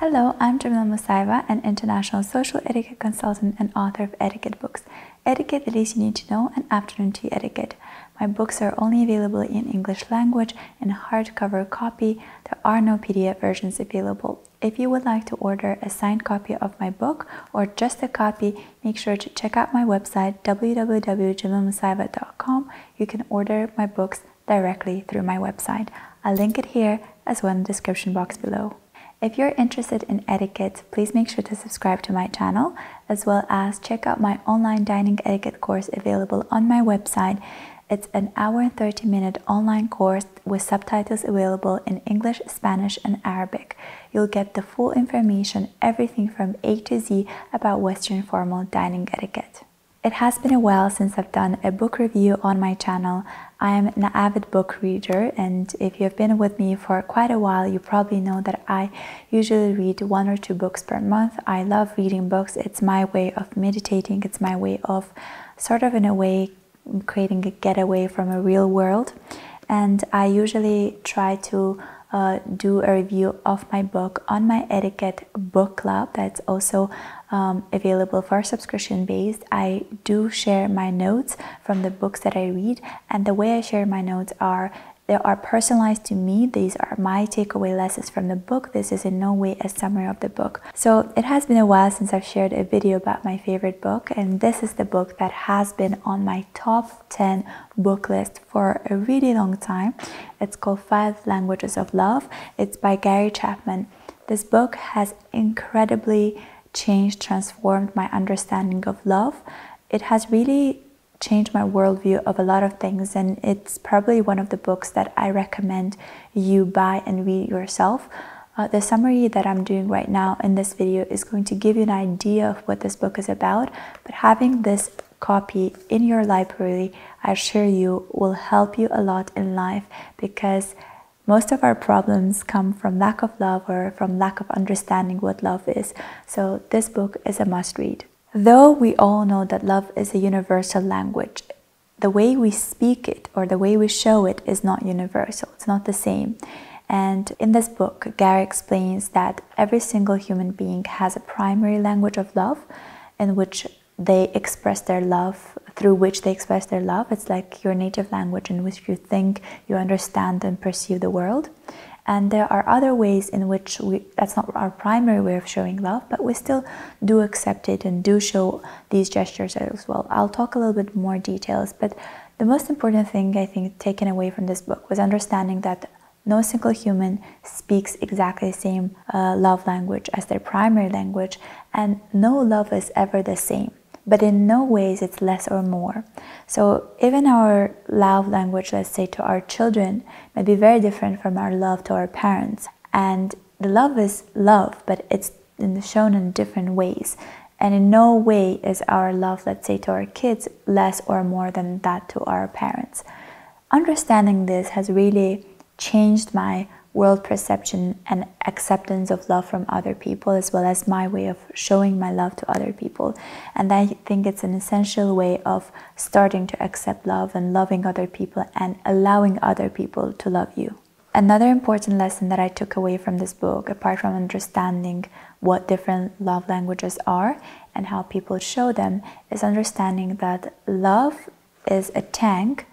Hello, I'm Jamila Musaiva, an international social etiquette consultant and author of etiquette books, Etiquette the Least You Need to Know, and Afternoon Tea Etiquette. My books are only available in English language in hardcover copy. There are no PDF versions available. If you would like to order a signed copy of my book or just a copy, make sure to check out my website www.jamilamusaiva.com. You can order my books directly through my website. I'll link it here as well in the description box below. If you're interested in etiquette, please make sure to subscribe to my channel, as well as check out my online dining etiquette course available on my website. It's an hour and 30-minute online course with subtitles available in English, Spanish, and Arabic. You'll get the full information, everything from A to Z about Western formal dining etiquette. It has been a while since I've done a book review on my channel. I am an avid book reader, and if you have been with me for quite a while, you probably know that I usually read 1 or 2 books per month. I love reading books. It's my way of meditating. It's my way of sort of, in a way, creating a getaway from a real world. And I usually try to do a review of my book on my etiquette book club that's also available for subscription based. I do share my notes from the books that I read, and the way I share my notes they are personalized to me. These are my takeaway lessons from the book. This is in no way a summary of the book. So it has been a while since I've shared a video about my favorite book, and this is the book that has been on my top 10 book list for a really long time. It's called 5 Languages of Love. It's by Gary Chapman. This book has incredibly transformed my understanding of love. It has really changed my worldview of a lot of things, and it's probably one of the books that I recommend you buy and read yourself. The summary that I'm doing right now in this video is going to give you an idea of what this book is about, but having this copy in your library, I assure you, will help you a lot in life, because most of our problems come from lack of love or from lack of understanding what love is. So this book is a must read. Though we all know that love is a universal language, the way we speak it or the way we show it is not universal. It's not the same. And in this book, Gary explains that every single human being has a primary language of love in which they express their love, through which they express their love. It's like your native language in which you think, you understand, and perceive the world. And there are other ways in which that's not our primary way of showing love, but we still do accept it and do show these gestures as well. I'll talk a little bit more details, but the most important thing I think taken away from this book was understanding that no single human speaks exactly the same love language as their primary language, and no love is ever the same. But in no ways it's less or more. So even our love language, let's say to our children, may be very different from our love to our parents. And the love is love, but it's shown in different ways. And in no way is our love, let's say to our kids, less or more than that to our parents. Understanding this has really changed my world perception and acceptance of love from other people, as well as my way of showing my love to other people. And I think it's an essential way of starting to accept love and loving other people and allowing other people to love you. Another important lesson that I took away from this book, apart from understanding what different love languages are and how people show them, is understanding that love is a tank,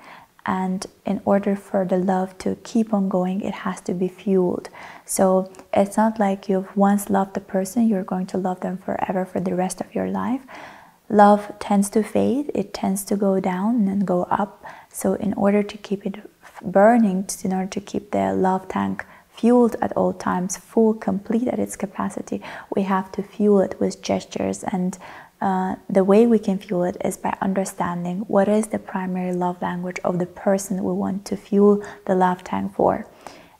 and in order for the love to keep on going, it has to be fueled. So it's not like you've once loved the person, you're going to love them forever for the rest of your life. Love tends to fade, it tends to go down and go up. So in order to keep it burning, in order to keep the love tank fueled at all times, full, complete at its capacity, we have to fuel it with gestures. And the way we can fuel it is by understanding what is the primary love language of the person we want to fuel the love tank for.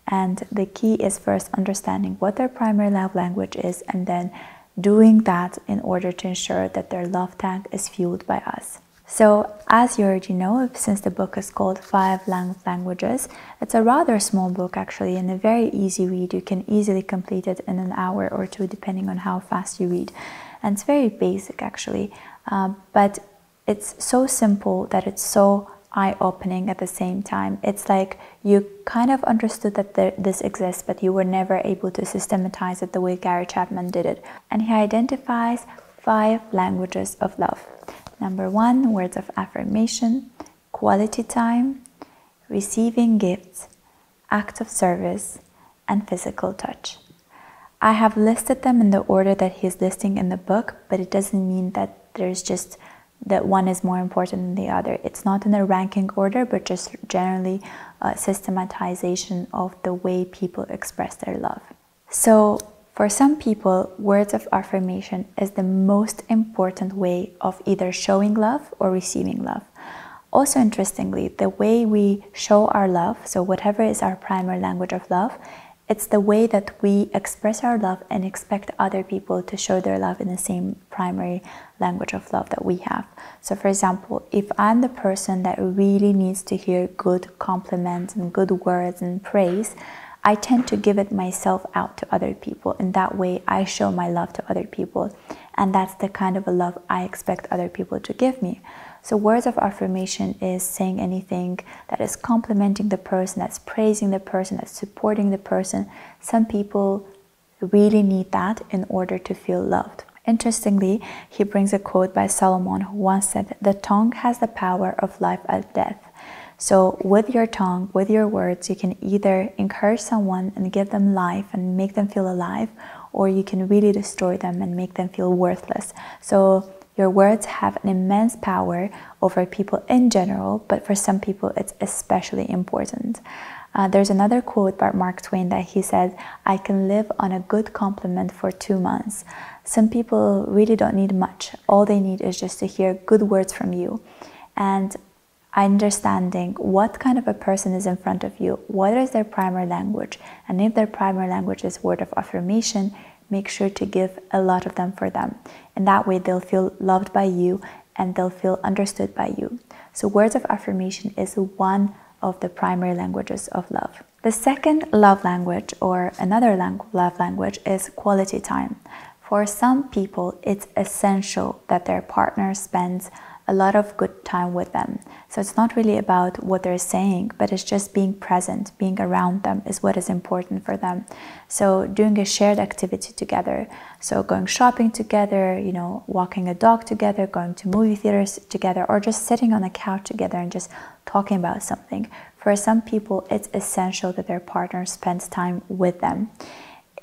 And the key is first understanding what their primary love language is, and then doing that in order to ensure that their love tank is fueled by us. So as you already know, since the book is called 5 Languages, it's a rather small book actually, and a very easy read. You can easily complete it in an hour or 2 depending on how fast you read. And it's very basic actually, but it's so simple that it's so eye-opening at the same time. It's like you kind of understood that this exists, but you were never able to systematize it the way Gary Chapman did it. And he identifies 5 languages of love. Number 1, words of affirmation, quality time, receiving gifts, acts of service, and physical touch. I have listed them in the order that he's listing in the book, but it doesn't mean that there's just that one is more important than the other. It's not in a ranking order, but just generally a systematization of the way people express their love. So for some people, words of affirmation is the most important way of either showing love or receiving love. Also interestingly, the way we show our love, so whatever is our primary language of love, it's the way that we express our love and expect other people to show their love in the same primary language of love that we have. So for example, if I'm the person that really needs to hear good compliments and good words and praise, I tend to give it myself out to other people. In that way, I show my love to other people. And that's the kind of a love I expect other people to give me. So words of affirmation is saying anything that is complimenting the person, that's praising the person, that's supporting the person. Some people really need that in order to feel loved. Interestingly, he brings a quote by Solomon, who once said, "The tongue has the power of life and death." So with your tongue, with your words, you can either encourage someone and give them life and make them feel alive, or you can really destroy them and make them feel worthless. So your words have an immense power over people in general, but for some people it's especially important. There's another quote by Mark Twain that he said, "I can live on a good compliment for 2 months." Some people really don't need much. All they need is just to hear good words from you. And understanding what kind of a person is in front of you, what is their primary language, and if their primary language is word of affirmation, make sure to give a lot of them for them. In that way, they'll feel loved by you and they'll feel understood by you. So words of affirmation is one of the primary languages of love. The second love language, or another love language, is quality time. For some people, it's essential that their partner spends a lot of good time with them. So it's not really about what they're saying, but it's just being present, being around them is what is important for them. So doing a shared activity together. So going shopping together, walking a dog together, going to movie theaters together, or just sitting on a couch together and just talking about something. For some people, it's essential that their partner spends time with them.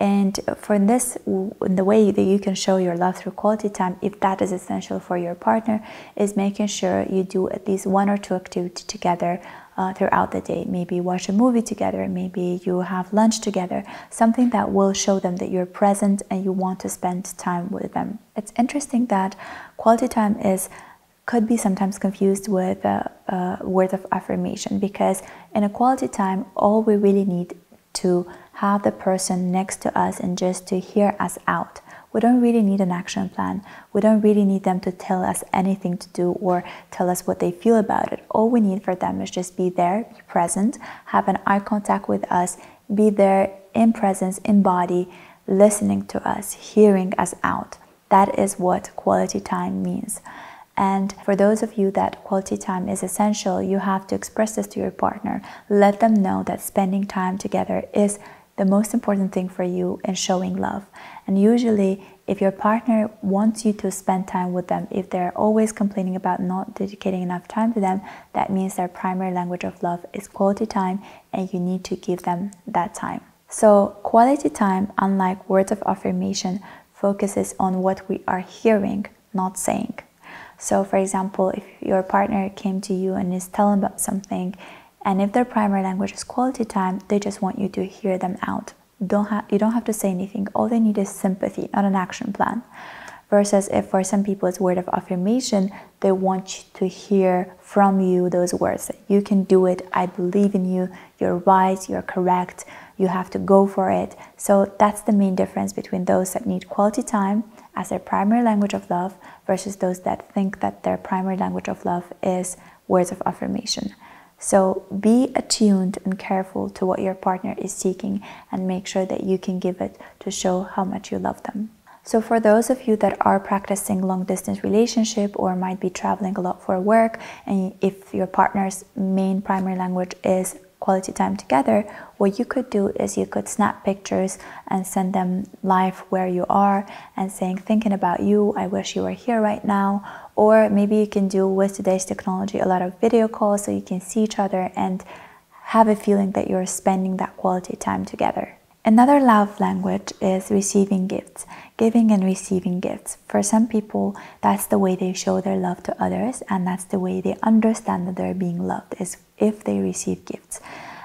And for this, the way that you can show your love through quality time, if that is essential for your partner, is making sure you do at least 1 or 2 activities together throughout the day. Maybe watch a movie together, maybe you have lunch together, something that will show them that you're present and you want to spend time with them. It's interesting that quality time could be sometimes confused with words of affirmation, because in a quality time, all we really need to have the person next to us and just to hear us out. We don't really need an action plan. We don't really need them to tell us anything to do or tell us what they feel about it. All we need for them is just be there, be present, have an eye contact with us, be there in presence, in body, listening to us, hearing us out. That is what quality time means. And for those of you that quality time is essential, you have to express this to your partner. Let them know that spending time together is the most important thing for you in showing love. And usually, if your partner wants you to spend time with them, if they're always complaining about not dedicating enough time to them, that means their primary language of love is quality time, and you need to give them that time. So quality time, unlike words of affirmation, focuses on what we are hearing, not saying. So for example, if your partner came to you and is telling about something, and if their primary language is quality time, they just want you to hear them out. You don't have to say anything. All they need is sympathy, not an action plan. Versus if for some people it's word of affirmation, they want to hear from you those words that you can do it, I believe in you, you're right, you're correct, you have to go for it. So that's the main difference between those that need quality time as their primary language of love versus those that think that their primary language of love is words of affirmation. So be attuned and careful to what your partner is seeking and make sure that you can give it to show how much you love them. So for those of you that are practicing long distance relationship or might be traveling a lot for work, and if your partner's main primary language is quality time together, what you could do is you could snap pictures and send them live where you are and saying, thinking about you, I wish you were here right now. Or maybe you can do, with today's technology, a lot of video calls so you can see each other and have a feeling that you're spending that quality time together. Another love language is receiving gifts, giving and receiving gifts. For some people, that's the way they show their love to others, and that's the way they understand that they're being loved, is if they receive gifts.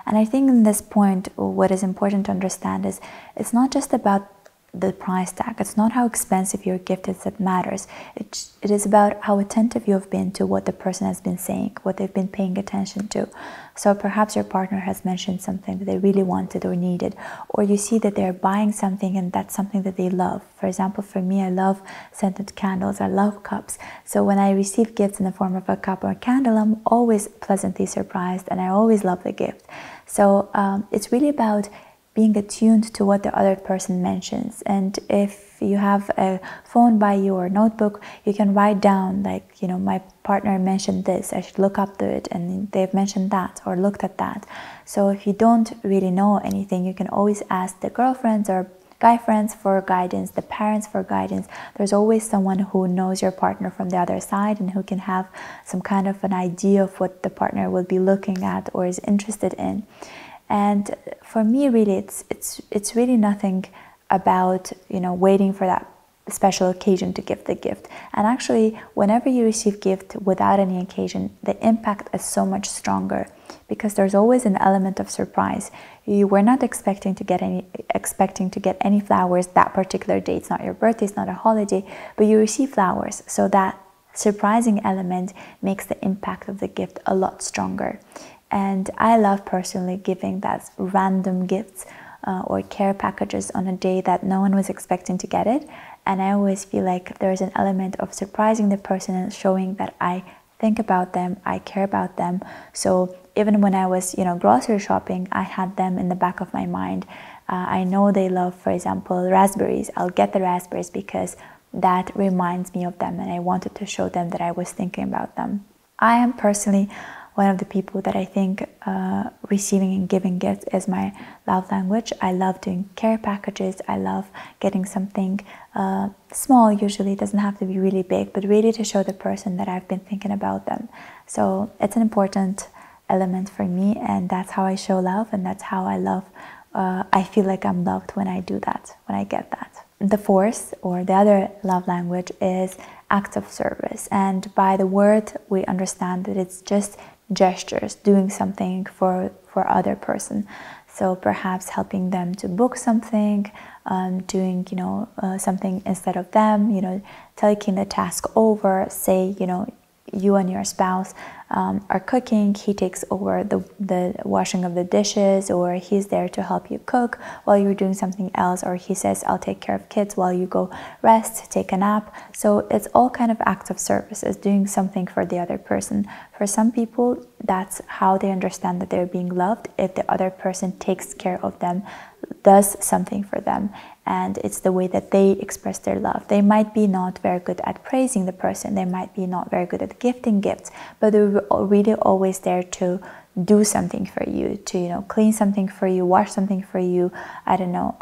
And I think in this point, what is important to understand is it's not just about the price tag. It's not how expensive your gift is that matters. It is about how attentive you have been to what the person has been saying, what they've been paying attention to. So perhaps your partner has mentioned something that they really wanted or needed, or you see that they're buying something and that's something that they love. For example, for me, I love scented candles, I love cups. So when I receive gifts in the form of a cup or a candle, I'm always pleasantly surprised and I always love the gift. So it's really about being attuned to what the other person mentions. And if you have a phone by you or notebook, you can write down, like, you know, my partner mentioned this, I should look up to it, and they've mentioned that or looked at that. So if you don't really know anything, you can always ask the girlfriends or guy friends for guidance, the parents for guidance. There's always someone who knows your partner from the other side and who can have some kind of an idea of what the partner will be looking at or is interested in. And for me, really, it's really nothing about, you know, waiting for that special occasion to give the gift. And actually, whenever you receive gift without any occasion, the impact is so much stronger because there's always an element of surprise. You were not expecting to get any flowers that particular day. It's not your birthday, it's not a holiday, but you receive flowers. So that surprising element makes the impact of the gift a lot stronger. And I love personally giving that random gifts or care packages on a day that no one was expecting to get it. And I always feel like there's an element of surprising the person and showing that I think about them, I care about them. So even when I was, you know, grocery shopping, I had them in the back of my mind. I know they love, for example, raspberries. I'll get the raspberries because that reminds me of them and I wanted to show them that I was thinking about them. I am personally one of the people that I think receiving and giving gifts is my love language. I love doing care packages. I love getting something small. Usually it doesn't have to be really big, but really to show the person that I've been thinking about them. So it's an important element for me, and that's how I show love, and that's how I love. I feel like I'm loved when I do that, when I get that. The fourth, or the other love language, is acts of service. And by the word, we understand that it's just gestures, doing something for other person. So perhaps helping them to book something, doing, you know, something instead of them, you know, taking the task over. Say, you know, you and your spouse are cooking, he takes over the washing of the dishes, or he's there to help you cook while you're doing something else, or he says, I'll take care of kids while you go rest, take a nap. So it's all kind of acts of service, is doing something for the other person. For some people, that's how they understand that they're being loved, if the other person takes care of them, does something for them, and it's the way that they express their love. They might be not very good at praising the person, they might be not very good at gifting gifts, but they're really always there to do something for you, to, you know, clean something for you, wash something for you, I don't know,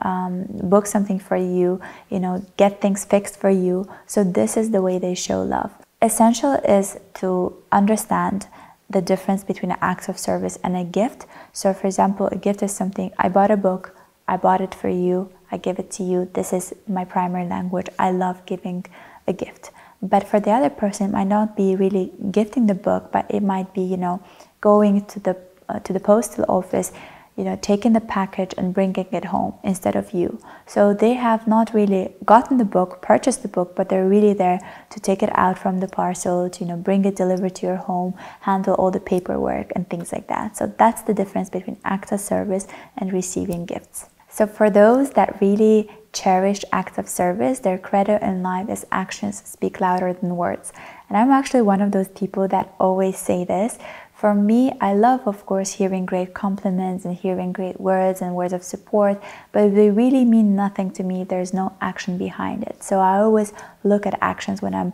book something for you, you know, get things fixed for you. So this is the way they show love. Essential is to understand the difference between an act of service and a gift. So for example, a gift is something, I bought a book, I bought it for you, I give it to you, this is my primary language, I love giving a gift. But for the other person, it might not be really gifting the book, but it might be, you know, going to the postal office, you know, taking the package and bringing it home instead of you. So they have not really gotten the book, purchased the book, but they're really there to take it out from the parcel, to, you know, bring it delivered to your home, handle all the paperwork and things like that. So that's the difference between acts of service and receiving gifts. So for those that really cherish acts of service, their credo in life is actions speak louder than words. And I'm actually one of those people that always say this. For me, I love, of course, hearing great compliments and hearing great words and words of support, but if they really mean nothing to me, there's no action behind it. So I always look at actions when I'm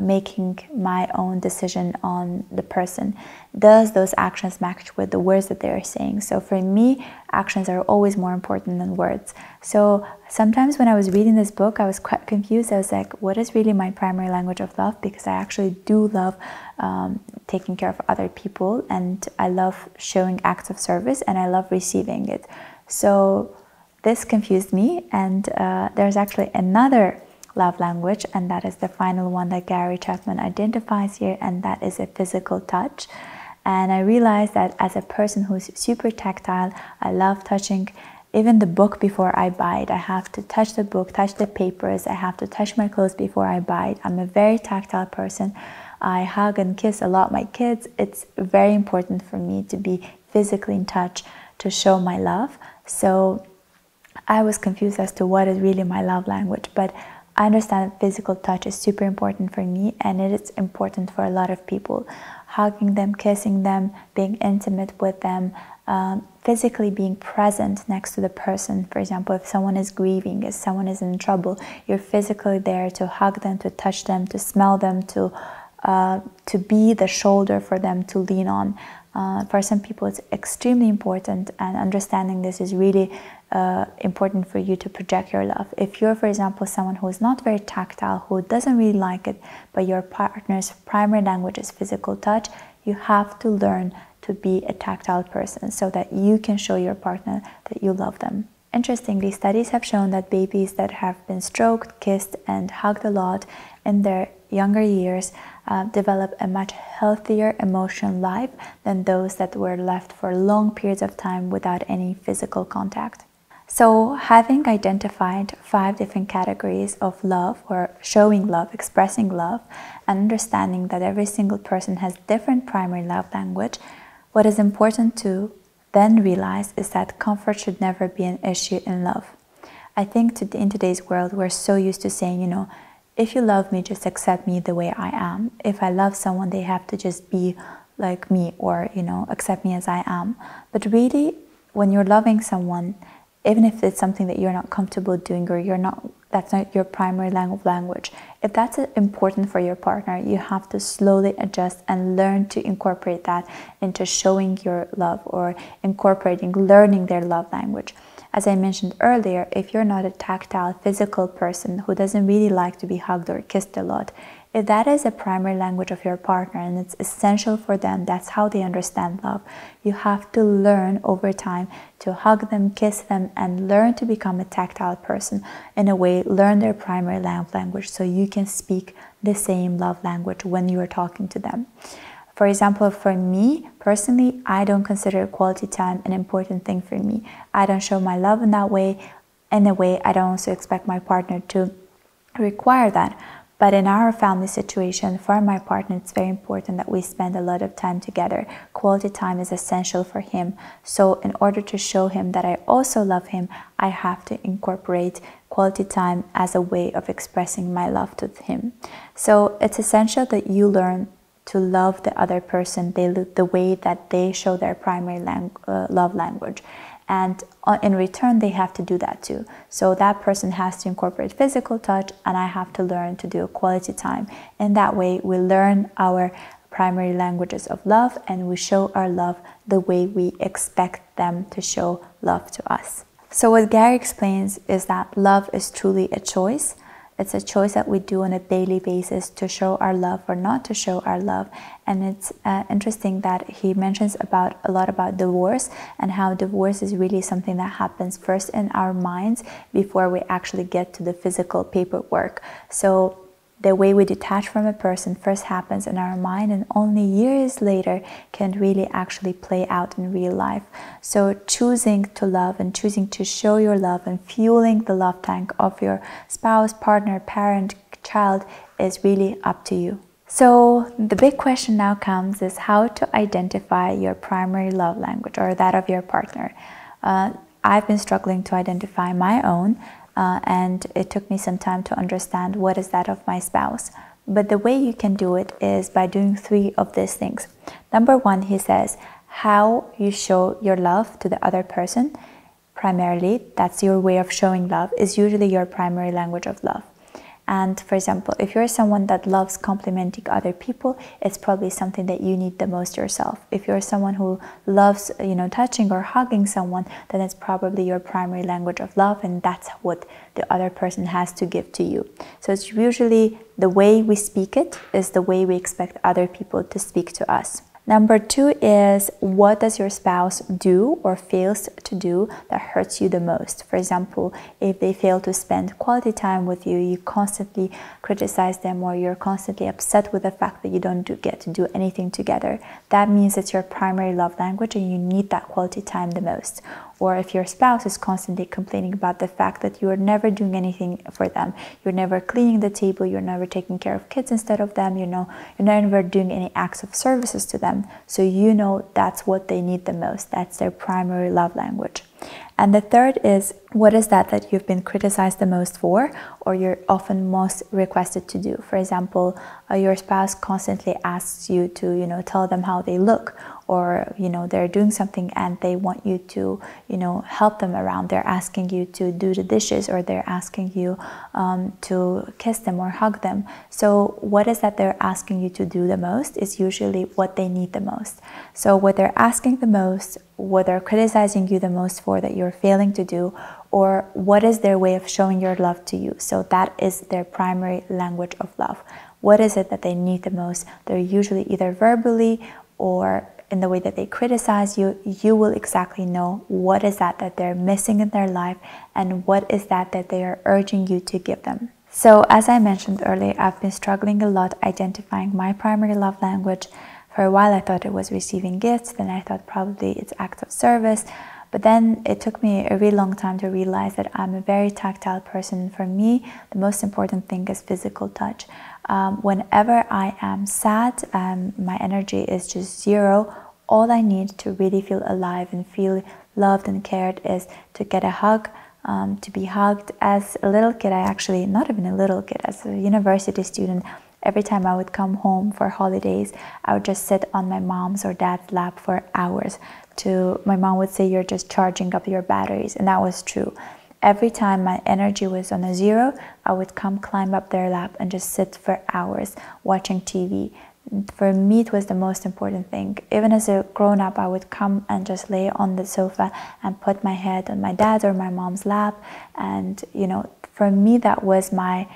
making my own decision on the person. Does those actions match with the words that they're saying? So for me, actions are always more important than words. So sometimes when I was reading this book, I was quite confused. I was like, what is really my primary language of love? Because I actually do love taking care of other people, and I love showing acts of service, and I love receiving it. So this confused me, and there's actually another love language, and that is the final one that Gary Chapman identifies here, and that is a physical touch. And I realized that as a person who's super tactile, I love touching even the book before I buy it. I have to touch the book, touch the papers, I have to touch my clothes before I buy it. I'm a very tactile person. I hug and kiss a lot my kids. It's very important for me to be physically in touch to show my love. So I was confused as to what is really my love language, but I understand that physical touch is super important for me, and it is important for a lot of people. Hugging them, kissing them, being intimate with them, physically being present next to the person. For example, if someone is grieving, if someone is in trouble, you're physically there to hug them, to touch them, to smell them, to be the shoulder for them to lean on. For some people, it's extremely important, and understanding this is really important for you to project your love. If you're, for example, someone who is not very tactile, who doesn't really like it, but your partner's primary language is physical touch, you have to learn to be a tactile person so that you can show your partner that you love them. Interestingly, studies have shown that babies that have been stroked, kissed, and hugged a lot in their younger years develop a much healthier emotional life than those that were left for long periods of time without any physical contact. So, having identified 5 different categories of love, or showing love, expressing love, and understanding that every single person has different primary love language, what is important to then realize is that comfort should never be an issue in love. I think in today's world, we're so used to saying, if you love me, just accept me the way I am. If I love someone, they have to just be like me, or, accept me as I am. But really, when you're loving someone, even if it's something that you're not comfortable doing, or that's not your primary language, if that's important for your partner, you have to slowly adjust and learn to incorporate that into showing your love, or learning their love language. As I mentioned earlier, if you're not a tactile, physical person who doesn't really like to be hugged or kissed a lot, if that is a primary language of your partner and it's essential for them, that's how they understand love, you have to learn over time to hug them, kiss them, and learn to become a tactile person. In a way, learn their primary love language so you can speak the same love language when you are talking to them. For example, for me personally, I don't consider quality time an important thing for me. I don't show my love in that way. In a way, I don't also expect my partner to require that. But in our family situation, for my partner, it's very important that we spend a lot of time together. Quality time is essential for him. So in order to show him that I also love him, I have to incorporate quality time as a way of expressing my love to him. So it's essential that you learn to love the other person the way that they show their primary love language. And in return, they have to do that too. So that person has to incorporate physical touch, and I have to learn to do quality time. In that way, we learn our primary languages of love, and we show our love the way we expect them to show love to us. So what Gary explains is that love is truly a choice. It's a choice that we do on a daily basis to show our love or not to show our love. And it's interesting that he mentions a lot about divorce, and how divorce is really something that happens first in our minds before we actually get to the physical paperwork. So the way we detach from a person first happens in our mind, and only years later can really actually play out in real life. So choosing to love and choosing to show your love and fueling the love tank of your spouse, partner, parent, child is really up to you. So the big question now comes is how to identify your primary love language, or that of your partner. I've been struggling to identify my own. And it took me some time to understand what is that of my spouse. But the way you can do it is by doing 3 of these things. Number 1, he says, how you show your love to the other person. Primarily, that's your way of showing love, is usually your primary language of love. And for example, if you're someone that loves complimenting other people, it's probably something that you need the most yourself. If you're someone who loves, touching or hugging someone, then it's probably your primary language of love, and that's what the other person has to give to you. So it's usually the way we speak it is the way we expect other people to speak to us. Number 2 is, what does your spouse do or fails to do that hurts you the most? For example, if they fail to spend quality time with you, you constantly criticize them, or you're constantly upset with the fact that you don't get to do anything together. That means it's your primary love language and you need that quality time the most. Or if your spouse is constantly complaining about the fact that you are never doing anything for them, you're never cleaning the table, you're never taking care of kids instead of them, you're never doing any acts of services to them. So that's what they need the most. That's their primary love language. And the third is, what is that you've been criticized the most for, or you're often most requested to do? For example, your spouse constantly asks you to, tell them how they look, or, they're doing something and they want you to, help them around. They're asking you to do the dishes, or they're asking you to kiss them or hug them. So what is that they're asking you to do the most is usually what they need the most. So what they're asking the most, what they're criticizing you the most for that you're failing to do, or what is their way of showing your love to you. So that is their primary language of love. What is it that they need the most? They're usually either verbally or in the way that they criticize you. You will exactly know what is that they're missing in their life, and what is that they are urging you to give them. So as I mentioned earlier, I've been struggling a lot identifying my primary love language. For a while I thought it was receiving gifts, then I thought probably it's acts of service, but then it took me a really long time to realize that I'm a very tactile person. For me, the most important thing is physical touch. Whenever I am sad, my energy is just 0. All I need to really feel alive and feel loved and cared is to get a hug, to be hugged. As a little kid, not even a little kid, as a university student, every time I would come home for holidays, I would just sit on my mom's or dad's lap for hours. My mom would say, you're just charging up your batteries, and that was true. Every time my energy was on a 0, I would climb up their lap and just sit for hours watching TV. For me, it was the most important thing. Even as a grown-up, I would come and just lay on the sofa and put my head on my dad's or my mom's lap. And, for me, that was my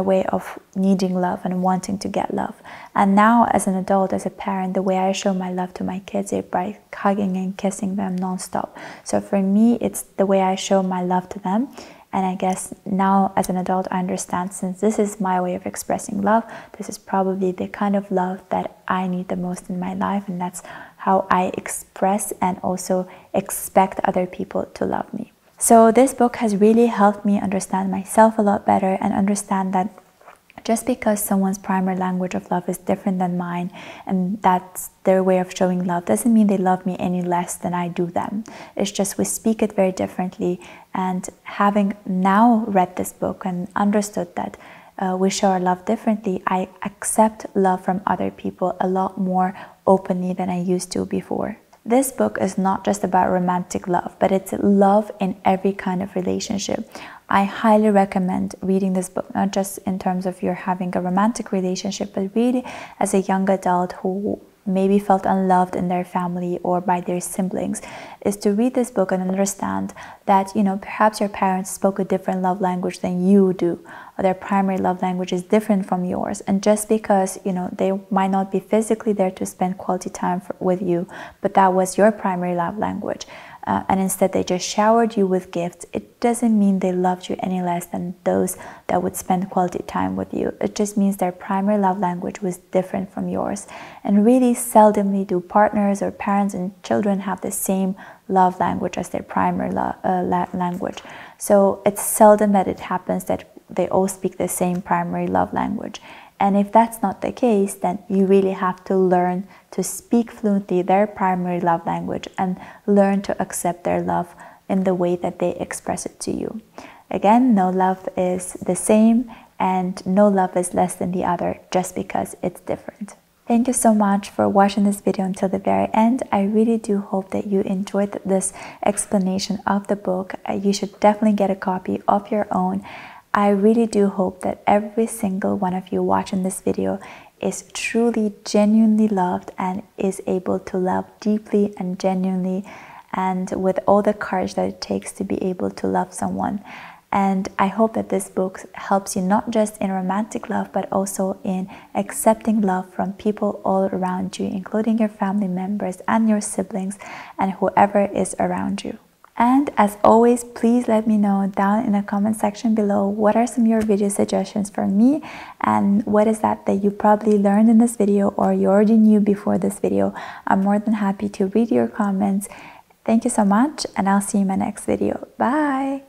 way of needing love and wanting to get love. And now as an adult, as a parent, the way I show my love to my kids is by hugging and kissing them non-stop. So for me, it's the way I show my love to them. And I guess now as an adult, I understand, since this is my way of expressing love, this is probably the kind of love that I need the most in my life, and that's how I express and also expect other people to love me. So this book has really helped me understand myself a lot better, and understand that just because someone's primary language of love is different than mine, and that's their way of showing love, doesn't mean they love me any less than I do them. It's just we speak it very differently. And having now read this book and understood that we show our love differently, I accept love from other people a lot more openly than I used to before. This book is not just about romantic love, but it's love in every kind of relationship. I highly recommend reading this book, not just in terms of you're having a romantic relationship, but really as a young adult who maybe felt unloved in their family or by their siblings, is to read this book and understand that, perhaps your parents spoke a different love language than you do, or their primary love language is different from yours. And just because, they might not be physically there to spend quality time with you, but that was your primary love language, and instead they just showered you with gifts, it doesn't mean they loved you any less than those that would spend quality time with you. It just means their primary love language was different from yours. And really seldomly do partners or parents and children have the same love language as their primary language. So it's seldom that it happens that they all speak the same primary love language. And if that's not the case, then you really have to learn to speak fluently their primary love language and learn to accept their love in the way that they express it to you. Again, no love is the same. and no love is less than the other just because it's different. Thank you so much for watching this video until the very end. I really do hope that you enjoyed this explanation of the book. You should definitely get a copy of your own. I really do hope that every single one of you watching this video is truly, genuinely loved and is able to love deeply and genuinely and with all the courage that it takes to be able to love someone. And I hope that this book helps you not just in romantic love, but also in accepting love from people all around you, including your family members and your siblings and whoever is around you. And as always, please let me know down in the comment section below what are some of your video suggestions for me and what is that you probably learned in this video or you already knew before this video. I'm more than happy to read your comments. Thank you so much, and I'll see you in my next video. Bye!